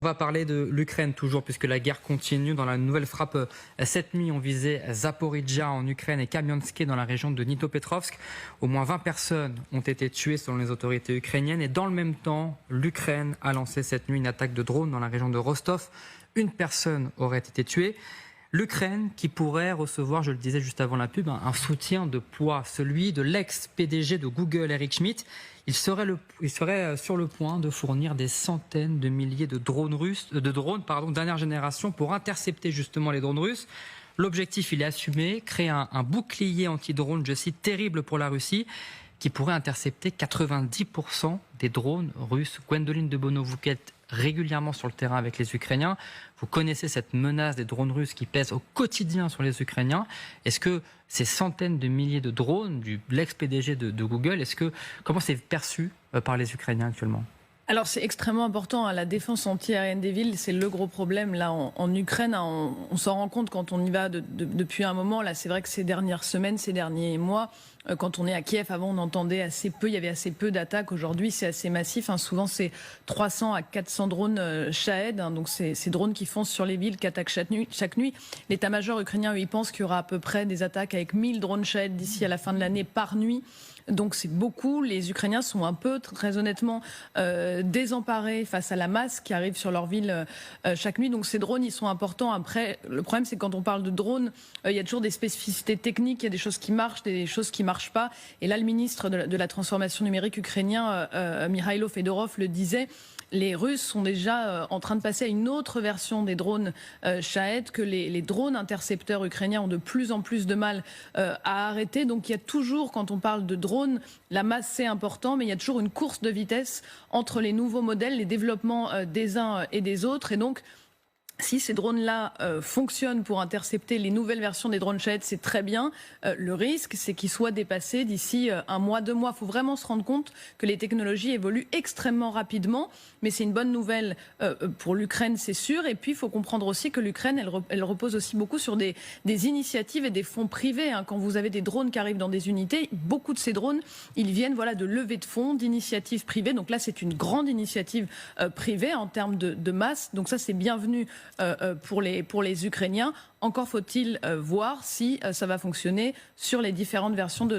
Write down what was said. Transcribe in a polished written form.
On va parler de l'Ukraine toujours, puisque la guerre continue. Dans la nouvelle frappe, cette nuit, on visait Zaporizhzhia en Ukraine et Kamianske dans la région de Dnipropetrovsk. Au moins 20 personnes ont été tuées selon les autorités ukrainiennes. Et dans le même temps, l'Ukraine a lancé cette nuit une attaque de drone dans la région de Rostov. Une personne aurait été tuée. L'Ukraine qui pourrait recevoir, je le disais juste avant la pub, un soutien de poids, celui de l'ex-PDG de Google, Eric Schmidt. Il serait sur le point de fournir des centaines de milliers de drones dernière génération pour intercepter justement les drones russes. L'objectif, il est assumé, créer un bouclier anti-drone, je cite, terrible pour la Russie, qui pourrait intercepter 90% des drones russes. Gwendoline de Bono, vous qui êtes régulièrement sur le terrain avec les Ukrainiens, vous connaissez cette menace des drones russes qui pèsent au quotidien sur les Ukrainiens. Est-ce que ces centaines de milliers de drones de l'ex-PDG de Google, comment c'est perçu par les Ukrainiens actuellement ? Alors c'est extrêmement important, la défense anti-aérienne des villes, c'est le gros problème là en Ukraine. On s'en rend compte quand on y va depuis un moment. Là, c'est vrai que ces dernières semaines, ces derniers mois, quand on est à Kiev, avant on entendait assez peu, il y avait assez peu d'attaques. Aujourd'hui, c'est assez massif. Souvent, c'est 300 à 400 drones Shahed, donc ces drones qui foncent sur les villes, qui attaquent chaque nuit. L'état-major ukrainien, il pense qu'il y aura à peu près des attaques avec 1000 drones Shahed d'ici à la fin de l'année par nuit. Donc c'est beaucoup. Les Ukrainiens sont un peu, très honnêtement, désemparés face à la masse qui arrive sur leur ville chaque nuit. Donc ces drones, ils sont importants. Après, le problème, c'est que quand on parle de drones, il y a toujours des spécificités techniques. Il y a des choses qui marchent, des choses qui marchent pas. Et là, le ministre de la transformation numérique ukrainien, Mikhailo Fedorov, le disait. Les Russes sont déjà en train de passer à une autre version des drones Shahed que les drones intercepteurs ukrainiens ont de plus en plus de mal à arrêter. Donc il y a toujours, quand on parle de drones, la masse c'est important, mais il y a toujours une course de vitesse entre les nouveaux modèles, les développements des uns et des autres. Et donc, si ces drones-là fonctionnent pour intercepter les nouvelles versions des drones Shahed, c'est très bien. Le risque, c'est qu'ils soient dépassés d'ici un mois, 2 mois. Il faut vraiment se rendre compte que les technologies évoluent extrêmement rapidement. Mais c'est une bonne nouvelle pour l'Ukraine, c'est sûr. Et puis, il faut comprendre aussi que l'Ukraine, elle repose aussi beaucoup sur des initiatives et des fonds privés. Quand vous avez des drones qui arrivent dans des unités, beaucoup de ces drones, ils viennent de levées de fonds, d'initiatives privées. Donc là, c'est une grande initiative privée en termes de masse. Donc ça, c'est bienvenu pour les Ukrainiens. Encore faut-il voir si ça va fonctionner sur les différentes versions de